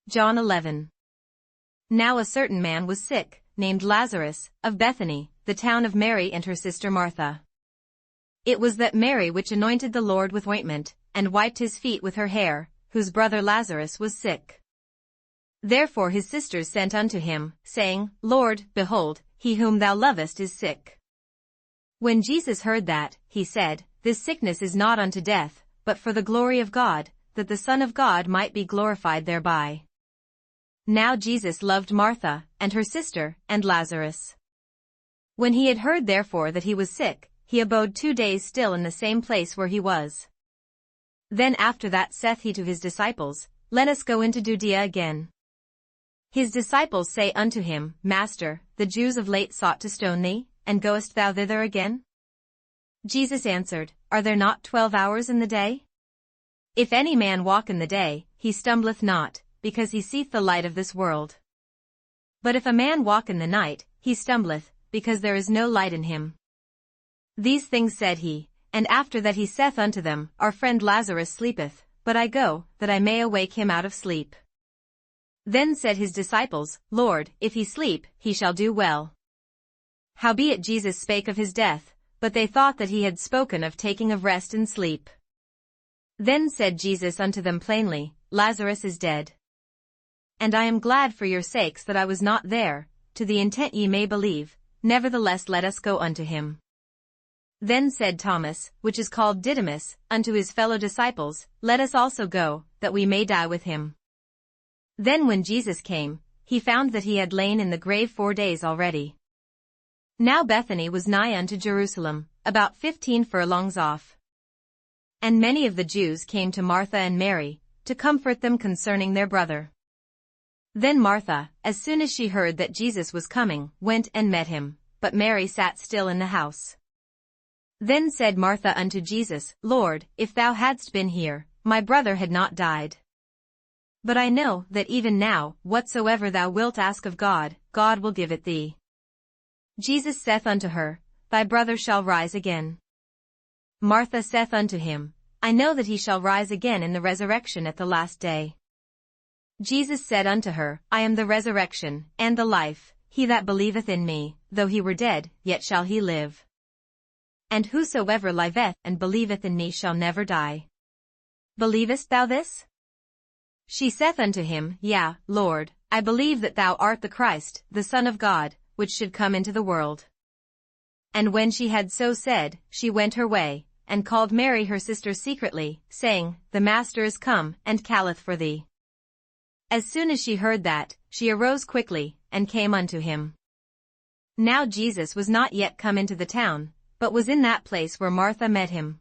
John 11. Now a certain man was sick, named Lazarus, of Bethany, the town of Mary and her sister Martha. It was that Mary which anointed the Lord with ointment, and wiped his feet with her hair, whose brother Lazarus was sick. Therefore his sisters sent unto him, saying, Lord, behold, he whom thou lovest is sick. When Jesus heard that, he said, This sickness is not unto death, but for the glory of God, that the Son of God might be glorified thereby. Now Jesus loved Martha, and her sister, and Lazarus. When he had heard therefore that he was sick, he abode 2 days still in the same place where he was. Then after that saith he to his disciples, Let us go into Judea again. His disciples say unto him, Master, the Jews of late sought to stone thee, and goest thou thither again? Jesus answered, Are there not 12 hours in the day? If any man walk in the day, he stumbleth not, because he seeth the light of this world. But if a man walk in the night, he stumbleth, because there is no light in him. These things said he, and after that he saith unto them, Our friend Lazarus sleepeth, but I go, that I may awake him out of sleep. Then said his disciples, Lord, if he sleep, he shall do well. Howbeit Jesus spake of his death, but they thought that he had spoken of taking of rest and sleep. Then said Jesus unto them plainly, Lazarus is dead. And I am glad for your sakes that I was not there, to the intent ye may believe, nevertheless let us go unto him. Then said Thomas, which is called Didymus, unto his fellow disciples, Let us also go, that we may die with him. Then when Jesus came, he found that he had lain in the grave 4 days already. Now Bethany was nigh unto Jerusalem, about 15 furlongs off. And many of the Jews came to Martha and Mary, to comfort them concerning their brother. Then Martha, as soon as she heard that Jesus was coming, went and met him, but Mary sat still in the house. Then said Martha unto Jesus, Lord, if thou hadst been here, my brother had not died. But I know that even now, whatsoever thou wilt ask of God, God will give it thee. Jesus saith unto her, Thy brother shall rise again. Martha saith unto him, I know that he shall rise again in the resurrection at the last day. Jesus said unto her, I am the resurrection, and the life, he that believeth in me, though he were dead, yet shall he live. And whosoever liveth and believeth in me shall never die. Believest thou this? She saith unto him, Yea, Lord, I believe that thou art the Christ, the Son of God, which should come into the world. And when she had so said, she went her way, and called Mary her sister secretly, saying, The Master is come, and calleth for thee. As soon as she heard that, she arose quickly, and came unto him. Now Jesus was not yet come into the town, but was in that place where Martha met him.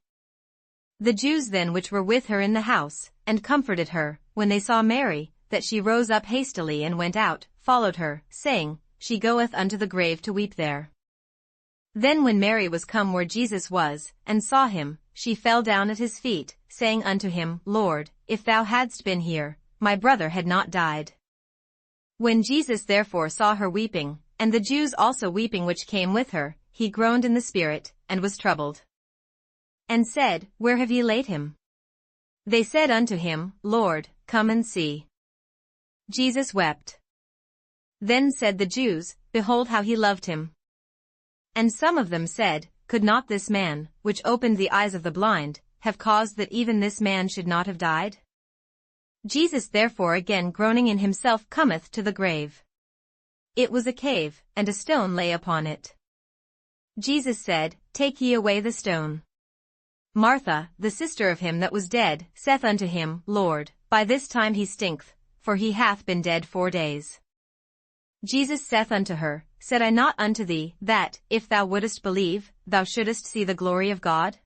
The Jews then which were with her in the house, and comforted her, when they saw Mary, that she rose up hastily and went out, followed her, saying, She goeth unto the grave to weep there. Then when Mary was come where Jesus was, and saw him, she fell down at his feet, saying unto him, Lord, if thou hadst been here, my brother had not died. When Jesus therefore saw her weeping, and the Jews also weeping which came with her, he groaned in the spirit, and was troubled. And said, Where have ye laid him? They said unto him, Lord, come and see. Jesus wept. Then said the Jews, Behold how he loved him. And some of them said, Could not this man, which opened the eyes of the blind, have caused that even this man should not have died? Jesus therefore again groaning in himself cometh to the grave. It was a cave, and a stone lay upon it. Jesus said, Take ye away the stone. Martha, the sister of him that was dead, saith unto him, Lord, by this time he stinketh, for he hath been dead 4 days. Jesus saith unto her, Said I not unto thee, that, if thou wouldest believe, thou shouldest see the glory of God?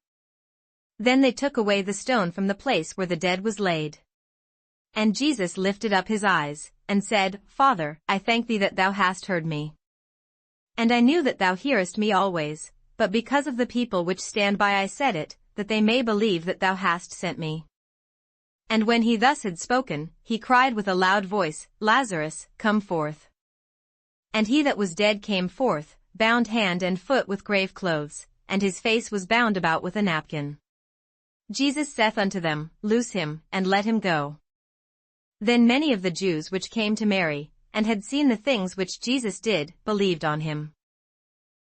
Then they took away the stone from the place where the dead was laid. And Jesus lifted up his eyes, and said, Father, I thank thee that thou hast heard me. And I knew that thou hearest me always, but because of the people which stand by I said it, that they may believe that thou hast sent me. And when he thus had spoken, he cried with a loud voice, Lazarus, come forth. And he that was dead came forth, bound hand and foot with grave clothes, and his face was bound about with a napkin. Jesus saith unto them, Loose him, and let him go. Then many of the Jews which came to Mary, and had seen the things which Jesus did, believed on him.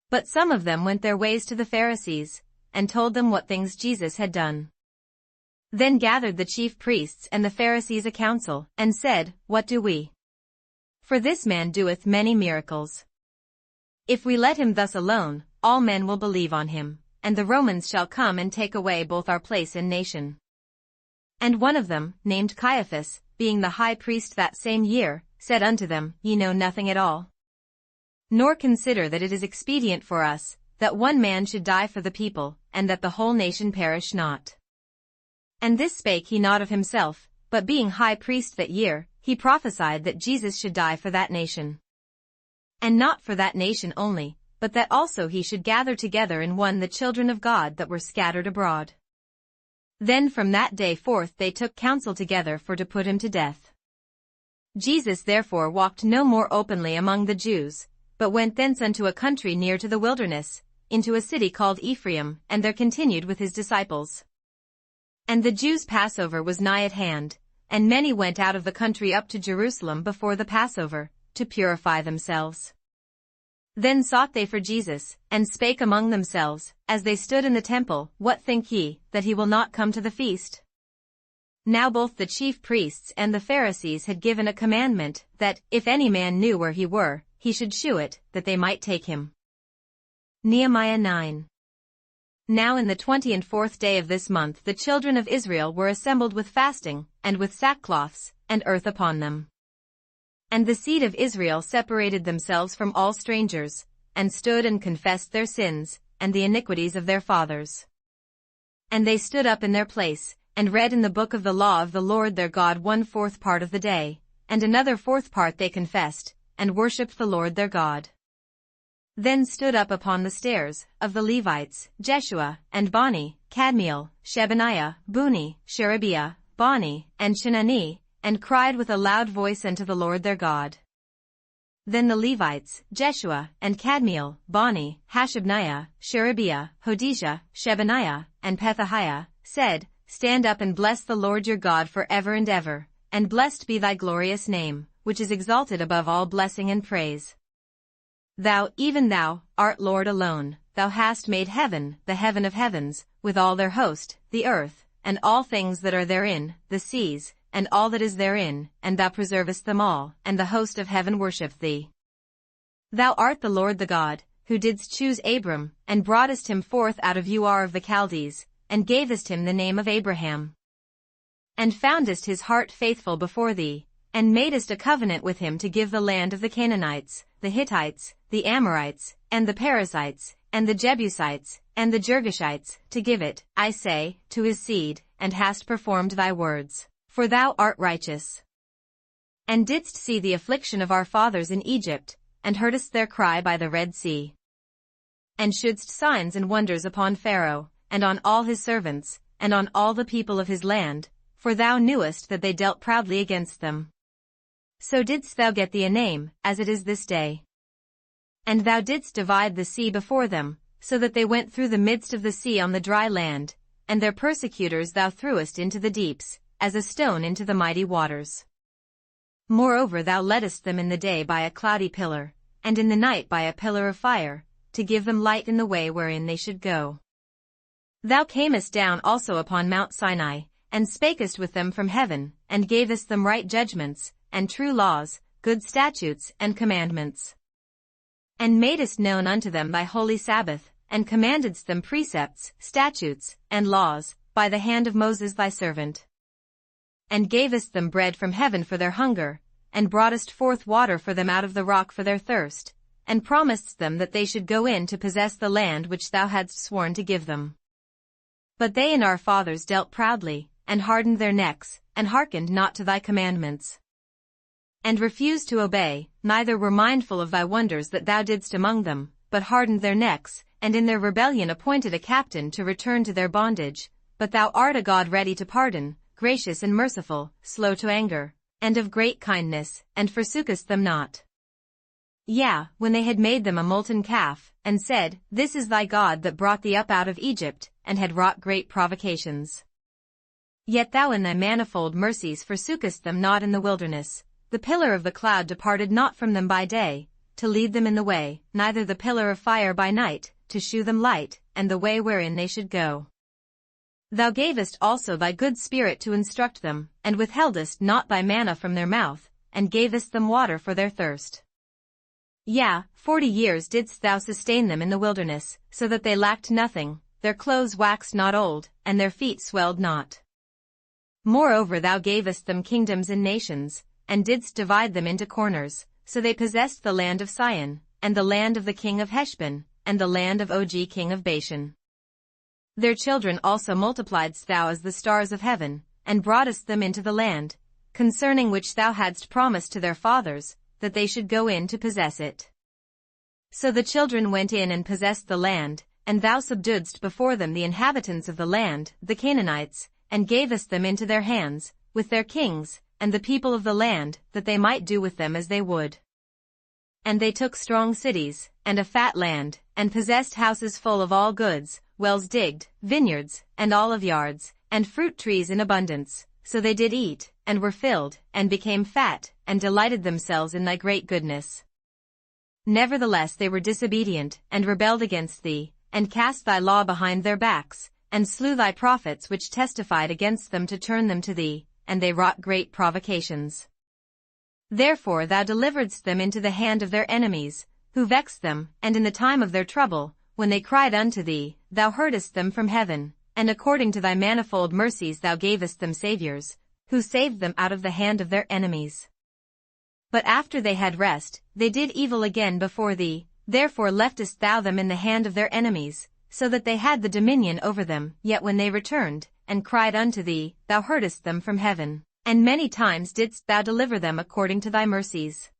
But some of them went their ways to the Pharisees, and told them what things Jesus had done. Then gathered the chief priests and the Pharisees a council, and said, What do we? For this man doeth many miracles. If we let him thus alone, all men will believe on him, and the Romans shall come and take away both our place and nation. And one of them, named Caiaphas, being the high priest that same year, said unto them, Ye know nothing at all, nor consider that it is expedient for us, that one man should die for the people, and that the whole nation perish not. And this spake he not of himself, but being high priest that year, he prophesied that Jesus should die for that nation. And not for that nation only, but that also he should gather together in one the children of God that were scattered abroad. Then from that day forth they took counsel together for to put him to death. Jesus therefore walked no more openly among the Jews, but went thence unto a country near to the wilderness, into a city called Ephraim, and there continued with his disciples. And the Jews' Passover was nigh at hand, and many went out of the country up to Jerusalem before the Passover, to purify themselves. Then sought they for Jesus, and spake among themselves, as they stood in the temple, What think ye, that he will not come to the feast? Now both the chief priests and the Pharisees had given a commandment, that, if any man knew where he were, he should shew it, that they might take him. Nehemiah 9. Now in the 24th day of this month the children of Israel were assembled with fasting, and with sackcloths, and earth upon them. And the seed of Israel separated themselves from all strangers, and stood and confessed their sins, and the iniquities of their fathers. And they stood up in their place, and read in the book of the law of the Lord their God 1/4 part of the day, and another 4th part they confessed, and worshipped the Lord their God. Then stood up upon the stairs, of the Levites, Jeshua, and Bani, Kadmiel, Shebaniah, Buni, Sherebiah, Bani, and Chinani, and cried with a loud voice unto the Lord their God. Then the Levites, Jeshua, and Kadmiel, Bani, Hashabniah, Sherebiah, Hodijah, Shebaniah, and Pethahiah, said, Stand up and bless the Lord your God for ever and ever, and blessed be thy glorious name, which is exalted above all blessing and praise. Thou, even thou, art Lord alone, thou hast made heaven, the heaven of heavens, with all their host, the earth, and all things that are therein, the seas, and all that is therein, and thou preservest them all, and the host of heaven worship thee. Thou art the Lord the God, who didst choose Abram, and broughtest him forth out of Ur of the Chaldees, and gavest him the name of Abraham. And foundest his heart faithful before thee, and madest a covenant with him to give the land of the Canaanites, the Hittites, the Amorites, and the Perizzites, and the Jebusites, and the Girgashites, to give it, I say, to his seed, and hast performed thy words. For thou art righteous. And didst see the affliction of our fathers in Egypt, and heardest their cry by the Red Sea. And shouldst signs and wonders upon Pharaoh, and on all his servants, and on all the people of his land, for thou knewest that they dealt proudly against them. So didst thou get thee a name, as it is this day. And thou didst divide the sea before them, so that they went through the midst of the sea on the dry land, and their persecutors thou threwest into the deeps, as a stone into the mighty waters. Moreover thou leddest them in the day by a cloudy pillar, and in the night by a pillar of fire, to give them light in the way wherein they should go. Thou camest down also upon Mount Sinai, and spakest with them from heaven, and gavest them right judgments, and true laws, good statutes and commandments. And madest known unto them thy holy Sabbath, and commandedst them precepts, statutes, and laws, by the hand of Moses thy servant. And gavest them bread from heaven for their hunger, and broughtest forth water for them out of the rock for their thirst, and promisedst them that they should go in to possess the land which thou hadst sworn to give them. But they and our fathers dealt proudly, and hardened their necks, and hearkened not to thy commandments. And refused to obey, neither were mindful of thy wonders that thou didst among them, but hardened their necks, and in their rebellion appointed a captain to return to their bondage. But thou art a God ready to pardon, gracious and merciful, slow to anger, and of great kindness, and forsookest them not. Yea, when they had made them a molten calf, and said, This is thy God that brought thee up out of Egypt, and had wrought great provocations. Yet thou in thy manifold mercies forsookest them not in the wilderness. The pillar of the cloud departed not from them by day, to lead them in the way, neither the pillar of fire by night, to shew them light, and the way wherein they should go. Thou gavest also thy good Spirit to instruct them, and withheldest not thy manna from their mouth, and gavest them water for their thirst. Yea, 40 years didst thou sustain them in the wilderness, so that they lacked nothing, their clothes waxed not old, and their feet swelled not. Moreover thou gavest them kingdoms and nations, and didst divide them into corners, so they possessed the land of Sion, and the land of the king of Heshbon, and the land of Og king of Bashan. Their children also multipliedst thou as the stars of heaven, and broughtest them into the land, concerning which thou hadst promised to their fathers, that they should go in to possess it. So the children went in and possessed the land, and thou subduedst before them the inhabitants of the land, the Canaanites, and gavest them into their hands, with their kings, and the people of the land, that they might do with them as they would. And they took strong cities, and a fat land, and possessed houses full of all goods, wells digged, vineyards, and olive yards, and fruit trees in abundance. So they did eat, and were filled, and became fat, and delighted themselves in thy great goodness. Nevertheless they were disobedient, and rebelled against thee, and cast thy law behind their backs, and slew thy prophets which testified against them to turn them to thee, and they wrought great provocations. Therefore thou deliveredst them into the hand of their enemies, who vexed them, and in the time of their trouble, when they cried unto thee, thou heardest them from heaven, and according to thy manifold mercies thou gavest them saviors, who saved them out of the hand of their enemies. But after they had rest, they did evil again before thee, therefore leftest thou them in the hand of their enemies, so that they had the dominion over them. Yet when they returned, and cried unto thee, thou heardest them from heaven, and many times didst thou deliver them according to thy mercies.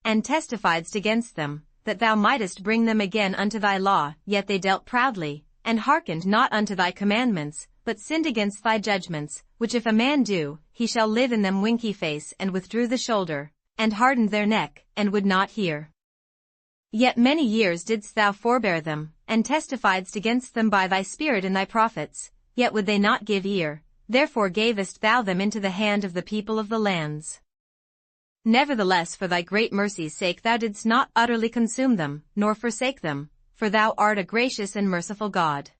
And testifiedst against them, that thou mightest bring them again unto thy law, yet they dealt proudly, and hearkened not unto thy commandments, but sinned against thy judgments, which if a man do, he shall live in them. Winky face, and withdrew the shoulder, and hardened their neck, and would not hear. Yet many years didst thou forbear them, and testifiedst against them by thy Spirit and thy prophets, yet would they not give ear, therefore gavest thou them into the hand of the people of the lands. Nevertheless for thy great mercy's sake thou didst not utterly consume them, nor forsake them, for thou art a gracious and merciful God.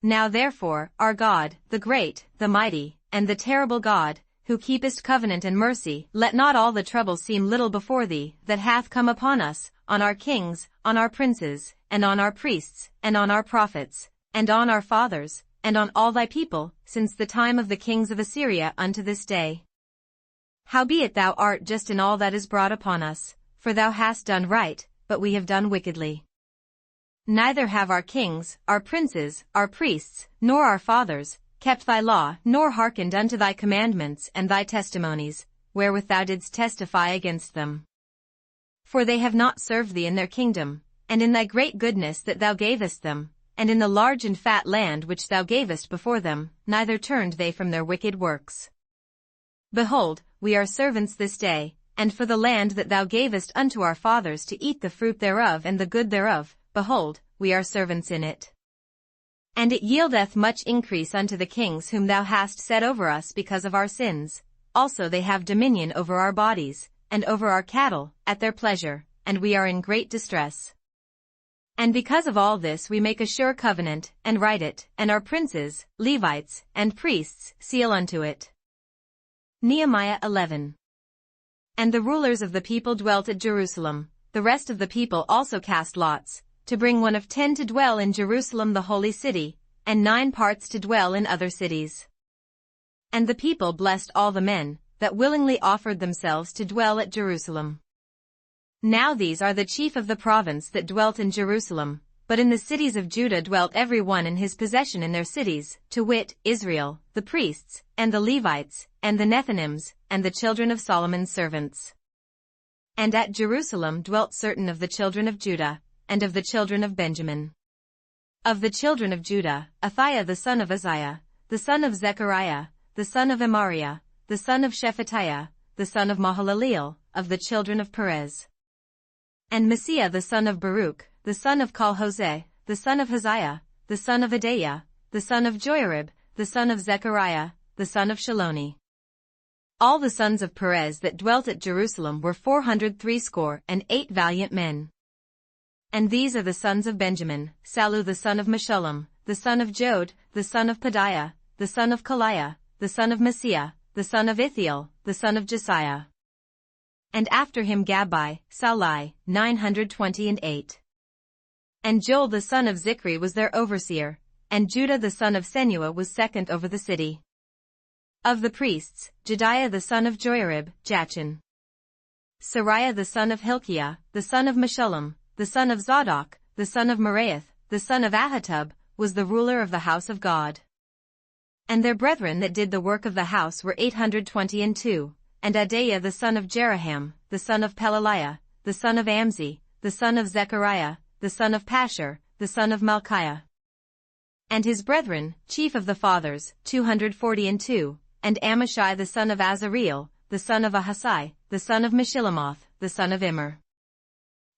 Now therefore, our God, the great, the mighty, and the terrible God, who keepest covenant and mercy, let not all the trouble seem little before thee, that hath come upon us, on our kings, on our princes, and on our priests, and on our prophets, and on our fathers, and on all thy people, since the time of the kings of Assyria unto this day. Howbeit thou art just in all that is brought upon us, for thou hast done right, but we have done wickedly. Neither have our kings, our princes, our priests, nor our fathers, kept thy law, nor hearkened unto thy commandments and thy testimonies, wherewith thou didst testify against them. For they have not served thee in their kingdom, and in thy great goodness that thou gavest them, and in the large and fat land which thou gavest before them, neither turned they from their wicked works. Behold, we are servants this day, and for the land that thou gavest unto our fathers to eat the fruit thereof and the good thereof, behold, we are servants in it. And it yieldeth much increase unto the kings whom thou hast set over us because of our sins. Also they have dominion over our bodies, and over our cattle, at their pleasure, and we are in great distress. And because of all this we make a sure covenant, and write it, and our princes, Levites, and priests seal unto it. Nehemiah 11. And the rulers of the people dwelt at Jerusalem. The rest of the people also cast lots, to bring 1 of 10 to dwell in Jerusalem the holy city, and 9 parts to dwell in other cities. And the people blessed all the men, that willingly offered themselves to dwell at Jerusalem. Now these are the chief of the province that dwelt in Jerusalem, but in the cities of Judah dwelt every one in his possession in their cities, to wit, Israel, the priests, and the Levites, and the Nethinims, and the children of Solomon's servants. And at Jerusalem dwelt certain of the children of Judah, and of the children of Benjamin. Of the children of Judah, Athiah the son of Uzziah, the son of Zechariah, the son of Amariah, the son of Shephatiah, the son of Mahalaleel, of the children of Perez. And Messiah the son of Baruch, the son of Calhose, the son of Haziah, the son of Adaiah, the son of Joiarib, the son of Zechariah, the son of Shiloni. All the sons of Perez that dwelt at Jerusalem were 468 valiant men. And these are the sons of Benjamin: Sallu the son of Meshullam, the son of Jod, the son of Pedaiah, the son of Kaliah, the son of Messiah, the son of Ithiel, the son of Jesiah. And after him Gabbai, Salai, 928. And Joel the son of Zichri was their overseer, and Judah the son of Senua was second over the city. Of the priests, Jediah the son of Joiarib, Jachin. Sariah the son of Hilkiah, the son of Meshullam, the son of Zadok, the son of Meraioth, the son of Ahitub, was the ruler of the house of God. And their brethren that did the work of the house were 822, and Adaiah the son of Jeraham, the son of Pelaliah, the son of Amzi, the son of Zechariah, the son of Pashur, the son of Malchiah. And his brethren, chief of the fathers, 242, and Amashai the son of Azareel, the son of Ahasai, the son of Meshillemoth, the son of Immer.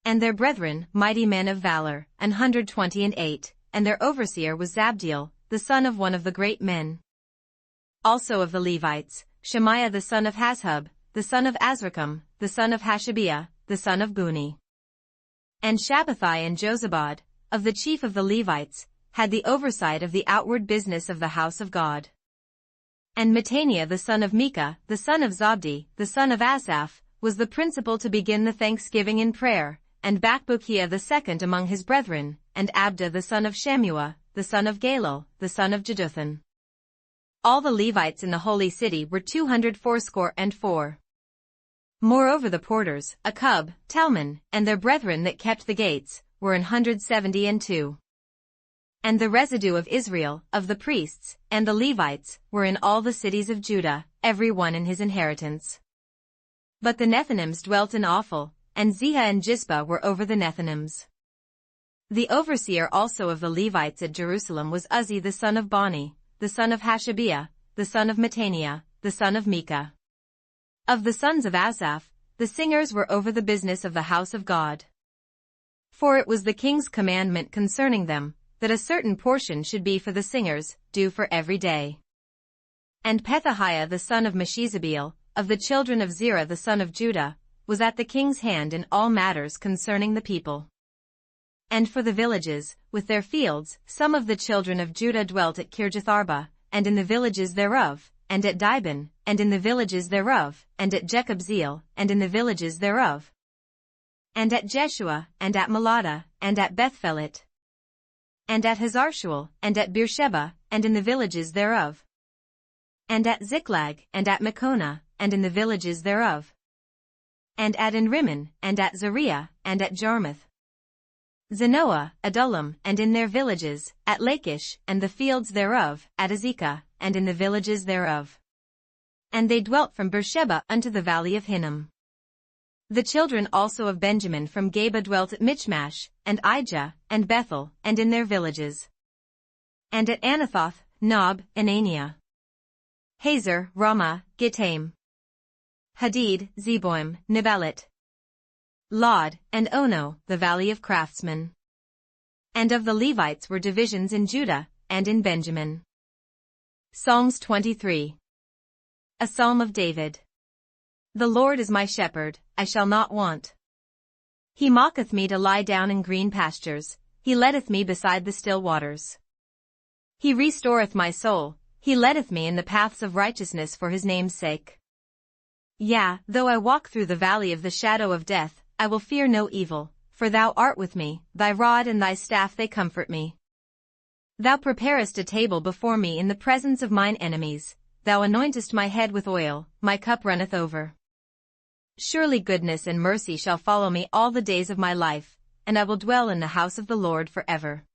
And their brethren, mighty men of valor, 128, and their overseer was Zabdiel, the son of one of the great men. Also of the Levites, Shemaiah the son of Hashub, the son of Azrikam, the son of Hashabiah, the son of Buni. And Shabbathai and Jozabad, of the chief of the Levites, had the oversight of the outward business of the house of God. And Mattaniah the son of Micah, the son of Zabdi, the son of Asaph, was the principal to begin the thanksgiving in prayer, and Bakbukiah the second among his brethren, and Abda the son of Shammua, the son of Galal, the son of Jeduthun. All the Levites in the holy city were 284. Moreover the porters, Akub, Talmon, and their brethren that kept the gates, were 172. And the residue of Israel, of the priests, and the Levites, were in all the cities of Judah, every one in his inheritance. But the Nethinims dwelt in Ophel, and Ziha and Jispa were over the Nethinims. The overseer also of the Levites at Jerusalem was Uzzi the son of Bani, the son of Hashabiah, the son of Mattaniah, the son of Micah. Of the sons of Asaph, the singers were over the business of the house of God. For it was the king's commandment concerning them, that a certain portion should be for the singers, due for every day. And Pethahiah the son of Meshezabeel, of the children of Zerah the son of Judah, was at the king's hand in all matters concerning the people. And for the villages, with their fields, some of the children of Judah dwelt at Kirjatharba, and in the villages thereof, and at Dibon, and in the villages thereof, and at Jekabzeel, and in the villages thereof, and at Jeshua, and at Melada, and at Bethphelet, and at Hazarshual, and at Beersheba, and in the villages thereof, and at Ziklag, and at Mekona, and in the villages thereof, and at Enrimmon, and at Zariah, and at Jarmuth, Zanoah, Adullam, and in their villages, at Lachish, and the fields thereof, at Azekah, and in the villages thereof. And they dwelt from Beersheba unto the valley of Hinnom. The children also of Benjamin from Geba dwelt at Michmash, and Ijah, and Bethel, and in their villages. And at Anathoth, Nob, Anania, Hazor, Ramah, Gittaim, Hadid, Zeboim, Neballat, Lod, and Ono, the valley of craftsmen. And of the Levites were divisions in Judah, and in Benjamin. Psalms 23. A Psalm of David. The Lord is my shepherd, I shall not want. He maketh me to lie down in green pastures, he leadeth me beside the still waters. He restoreth my soul, he leadeth me in the paths of righteousness for his name's sake. Yea, though I walk through the valley of the shadow of death, I will fear no evil, for thou art with me, thy rod and thy staff they comfort me. Thou preparest a table before me in the presence of mine enemies, thou anointest my head with oil, my cup runneth over. Surely goodness and mercy shall follow me all the days of my life, and I will dwell in the house of the Lord forever.